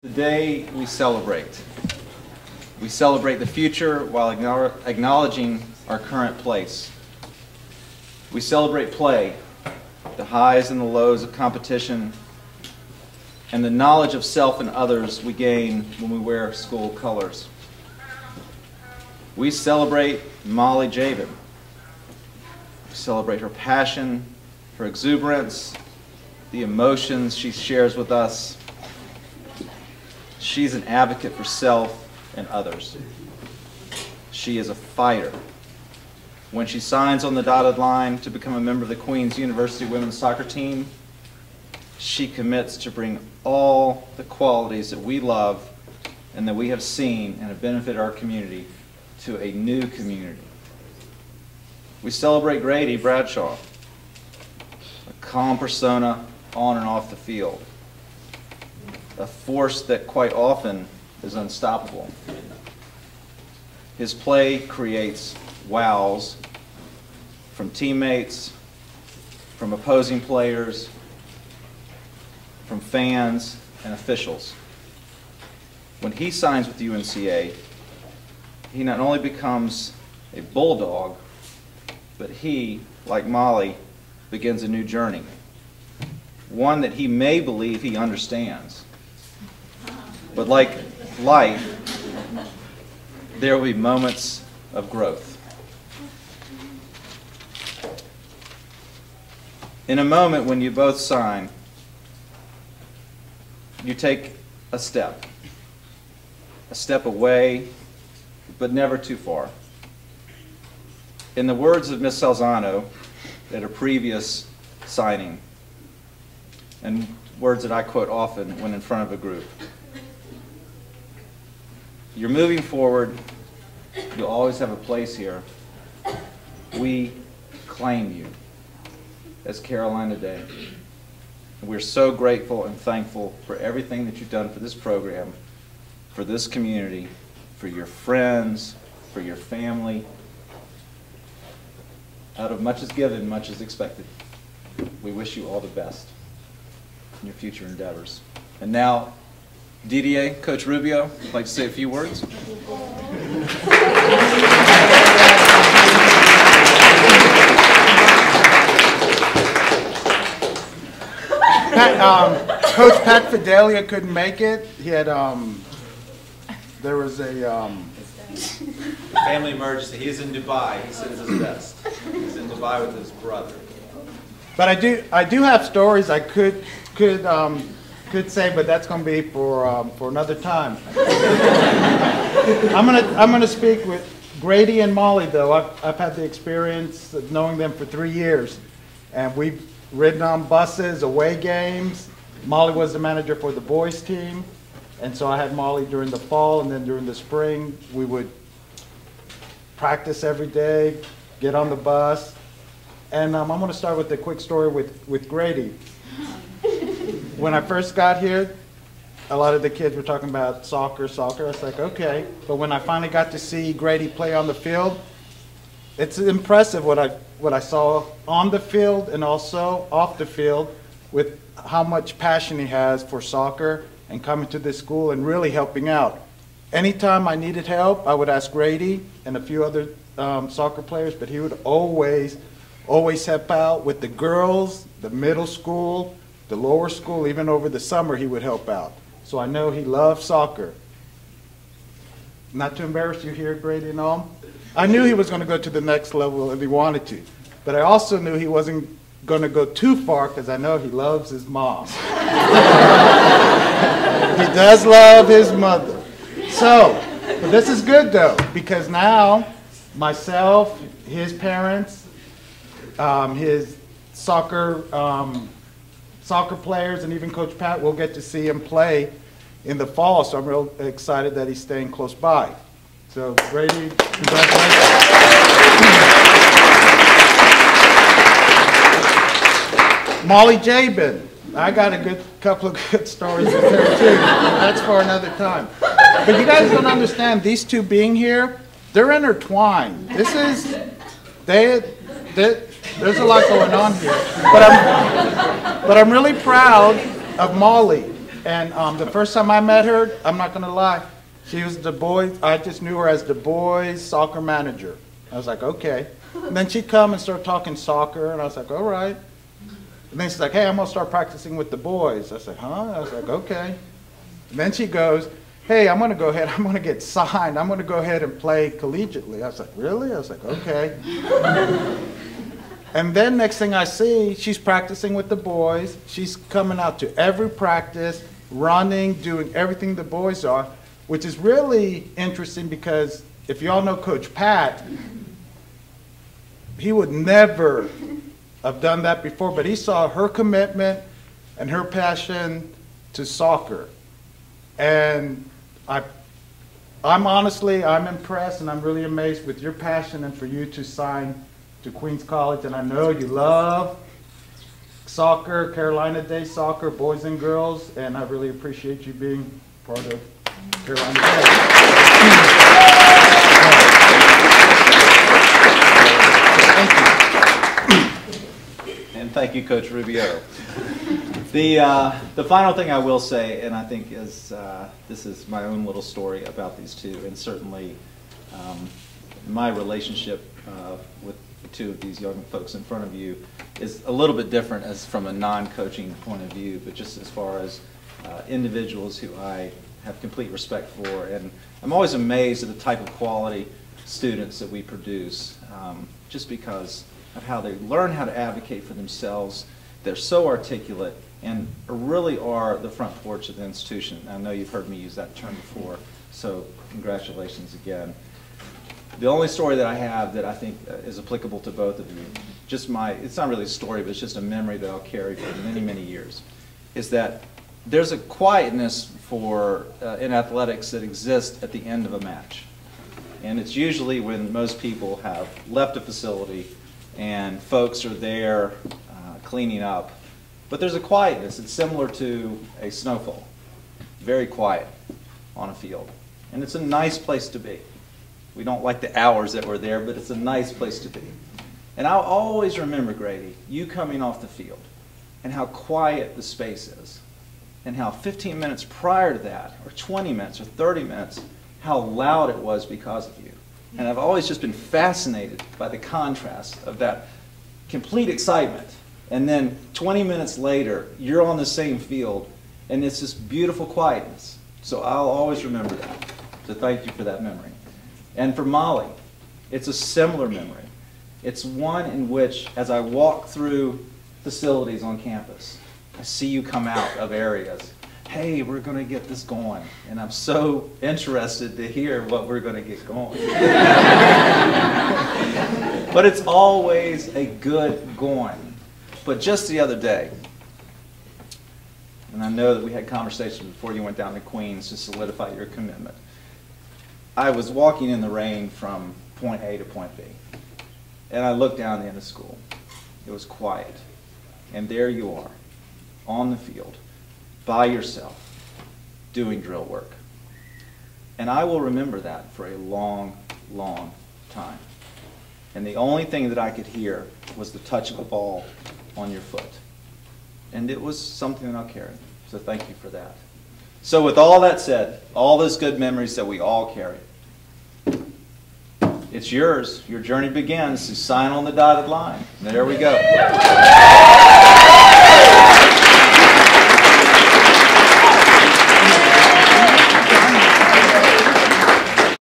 Today we celebrate. We celebrate the future while acknowledging our current place. We celebrate play, the highs and the lows of competition, and the knowledge of self and others we gain when we wear school colors. We celebrate Molly Jaben. We celebrate her passion, her exuberance, the emotions she shares with us. She's an advocate for self and others. She is a fighter. When she signs on the dotted line to become a member of the Queen's University women's soccer team, she commits to bring all the qualities that we love and that we have seen and have benefited our community to a new community. We celebrate Grady, Bradshaw, a calm persona on and off the field, a force that quite often is unstoppable. His play creates wows from teammates, from opposing players, from fans and officials. When he signs with UNCA, he not only becomes a bulldog, but he, like Molly, begins a new journey. One that he may believe he understands. But like life, there will be moments of growth. In a moment when you both sign, you take a step away, but never too far. In the words of Ms. Salzano at a previous signing, and words that I quote often when in front of a group, you're moving forward, you'll always have a place here. We claim you as Carolina Day. And we're so grateful and thankful for everything that you've done for this program, for this community, for your friends, for your family. Out of much is given, much is expected. We wish you all the best in your future endeavors. And now, DDA, Coach Rubio, would like to say a few words. Coach Pat Fidelia couldn't make it. He had there was a family emergency. He's in Dubai. He said it's his best. He's in Dubai with his brother. But I do have stories I could say, but that's going to be for another time. I'm gonna speak with Grady and Molly though. I've had the experience of knowing them for 3 years, and we've ridden on buses, away games. Molly was the manager for the boys team, and so I had Molly during the fall, and then during the spring we would practice every day, get on the bus. And I'm going to start with a quick story with Grady. When I first got here, a lot of the kids were talking about soccer. I was like, okay. But when I finally got to see Grady play on the field, it's impressive what I saw on the field and also off the field with how much passion he has for soccer and coming to this school and really helping out. Anytime I needed help, I would ask Grady and a few other soccer players, but he would always help out with the girls, the middle school, the lower school. Even over the summer he would help out. So I know he loves soccer. Not to embarrass you here, Grady and all, I knew he was going to go to the next level if he wanted to. But I also knew he wasn't going to go too far because I know he loves his mom. He does love his mother. So, but this is good though, because now myself, his parents, his soccer players, and even Coach Pat will get to see him play in the fall. So I'm real excited that he's staying close by. So Grady, congratulations. Molly Jaben, I got a couple of good stories with her too. That's for another time. But you guys don't understand, these two being here, they're intertwined. There's a lot going on here. But I'm really proud of Molly And the first time I met her, I'm not going to lie, she was the boys, I just knew her as the boys soccer manager. I was like, okay. And then she'd come and start talking soccer, and I was like, all right. And then she's like, hey, I'm going to start practicing with the boys. I said, huh? I was like, okay. And then she goes, hey, I'm going to go ahead, I'm going to get signed. I'm going to go ahead and play collegiately. I was like, really? I was like, okay. And then next thing I see, she's practicing with the boys. She's coming out to every practice, running, doing everything the boys are, which is really interesting because if you all know Coach Pat, he would never have done that before, but he saw her commitment and her passion to soccer. And I'm impressed and I'm really amazed with your passion and for you to sign to Queens College. And I know you love soccer, Carolina Day soccer, boys and girls, and I really appreciate you being part of Carolina Day. And thank you, Coach Rubio. The final thing I will say, and I think is this is my own little story about these two, and certainly my relationship with the two of these young folks in front of you is a little bit different as from a non-coaching point of view, but just as far as individuals who I have complete respect for, and I'm always amazed at the type of quality students that we produce, just because of how they learn how to advocate for themselves. They're so articulate and really are the front porch of the institution. I know you've heard me use that term before, so congratulations again. The only story that I have that I think is applicable to both of you, it's not really a story, but it's just a memory that I'll carry for many, many years, is that there's a quietness in athletics that exists at the end of a match. And it's usually when most people have left a facility and folks are there cleaning up. But there's a quietness. It's similar to a snowfall. Very quiet on a field. And it's a nice place to be. We don't like the hours that we're there, but it's a nice place to be. And I'll always remember, Grady, you coming off the field and how quiet the space is. And how 15 minutes prior to that, or 20 minutes, or 30 minutes, how loud it was because of you. And I've always just been fascinated by the contrast of that complete excitement. And then 20 minutes later, you're on the same field, and it's this beautiful quietness. So I'll always remember that. So thank you for that memory. And for Molly, it's a similar memory. It's one in which, as I walk through facilities on campus, I see you come out of areas. Hey, we're going to get this going. And I'm so interested to hear what we're going to get going. But it's always a good going. But just the other day, and I know that we had conversations before you went down to Queens to solidify your commitment, I was walking in the rain from point A to point B. And I looked down the end of school. It was quiet. And there you are, on the field, by yourself, doing drill work. And I will remember that for a long, long time. And the only thing that I could hear was the touch of a ball on your foot. And it was something that I'll carry. So thank you for that. So with all that said, all those good memories that we all carry, it's yours. Your journey begins. You sign on the dotted line. There we go.